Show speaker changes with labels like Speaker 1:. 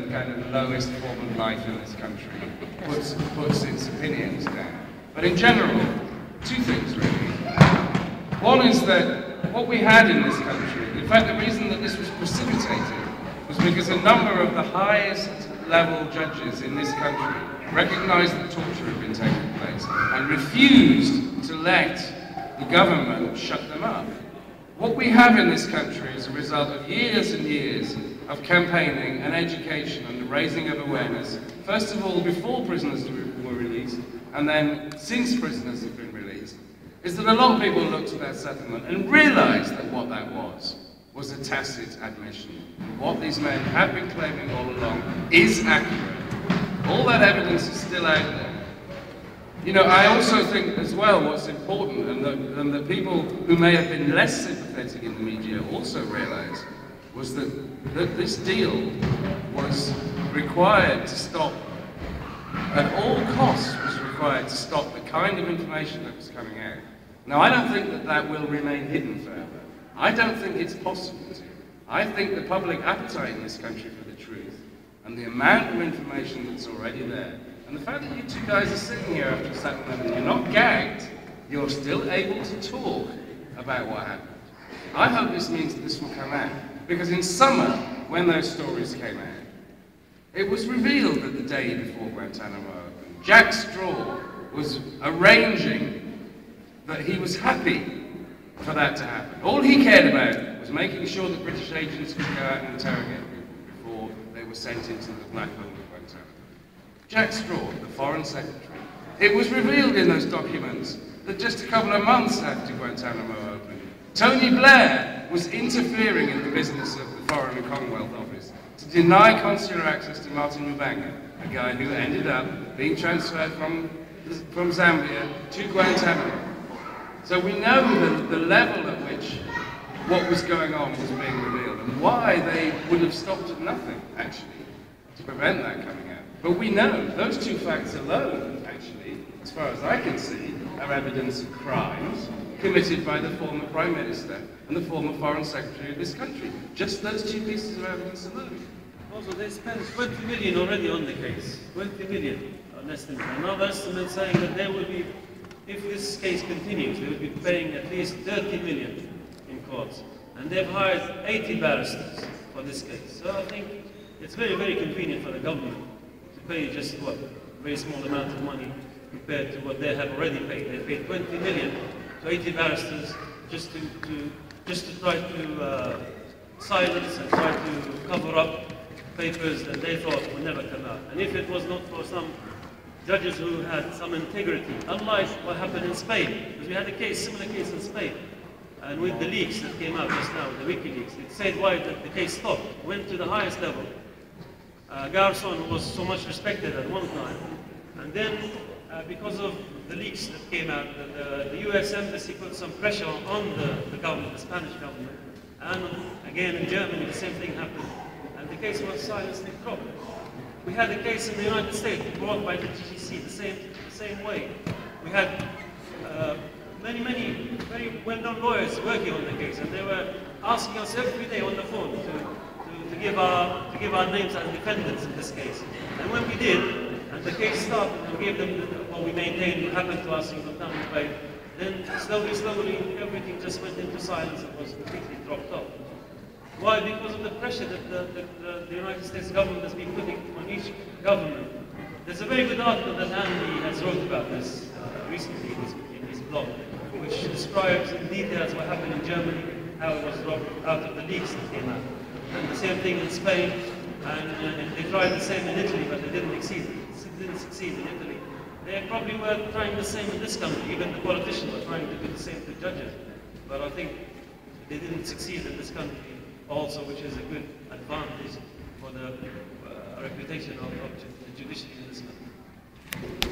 Speaker 1: the kind of lowest form of life in this country puts its opinions down. But in general, two things really. One is that what we had in this country, in fact the reason that this was precipitated was because a number of the highest level judges in this country recognized that torture had been taking place and refused to let the government shut them up. What we have in this country is a result of years and years of campaigning and education and the raising of awareness, first of all before prisoners were released, and then since prisoners have been released, is that a lot of people looked at that settlement and realized that what that was a tacit admission. What these men have been claiming all along is accurate. All that evidence is still out there. You know, I also think as well what's important, and that people who may have been less sympathetic in the media also realized, was that this deal was required to stop, at all costs was required to stop the kind of information that was coming out. Now, I don't think that that will remain hidden forever. I don't think it's possible to. I think the public appetite in this country for the truth, and the amount of information that's already there, and the fact that you two guys are sitting here after a settlement and you're not gagged, you're still able to talk about what happened. I hope this means that this will come out. Because in summer, when those stories came out, it was revealed that the day before Guantanamo opened, Jack Straw was arranging that he was happy for that to happen. All he cared about was making sure that British agents could go out and interrogate people before they were sent into the black hole of Guantanamo. Jack Straw, the Foreign Secretary. It was revealed in those documents that just a couple of months after Guantanamo opened, Tony Blair was interfering in the business of the Foreign and Commonwealth Office to deny consular access to Martin Lubanga, a guy who ended up being transferred from Zambia to Guantanamo. So we know the level at which what was going on was being revealed and why they would have stopped at nothing, actually, to prevent that coming out. But we know those two facts alone, actually, as far as I can see, are evidence of crimes committed by the former Prime Minister and the former Foreign Secretary of this country. Just those two pieces of evidence alone.
Speaker 2: Also, they spent 20 million already on the case. 20 million, an estimate. Another estimate saying that there will be, if this case continues, they will be paying at least 30 million in courts. And they've hired 80 barristers for this case. So I think it's very, very convenient for the government to pay just what, a very small amount of money compared to what they have already paid. They paid 20 million to 80 barristers just to try to silence and try to cover up papers that they thought would never come out. And if it was not for some judges who had some integrity, unlike what happened in Spain, because we had a similar case in Spain, and with the leaks that came out just now, the WikiLeaks, it said why that the case stopped, went to the highest level. Gareth was so much respected at one time, and then because of the leaks that came out, the US Embassy put some pressure on the government, the Spanish government, and again in Germany the same thing happened, and the case was silenced and dropped. We had a case in the United States brought by the GCC the same way. We had many very well-known lawyers working on the case, and they were asking us every day on the phone to give our names as defendants in this case. And when we did, and the case started, and we gave them what we maintained what happened to us in Guantanamo Bay, then slowly everything just went into silence and was completely dropped off. Why? Because of the pressure that the United States government has been putting on each government. There's a very good article that Andy has wrote about this recently in his blog, which describes in details what happened in Germany, how it was dropped out of the leaks that came out. And the same thing in Spain, and they tried the same in Italy, but they didn't succeed in Italy. They probably were trying the same in this country, even the politicians were trying to do the same to judges. But I think they didn't succeed in this country also, which is a good advantage for the reputation of the judiciary in this country.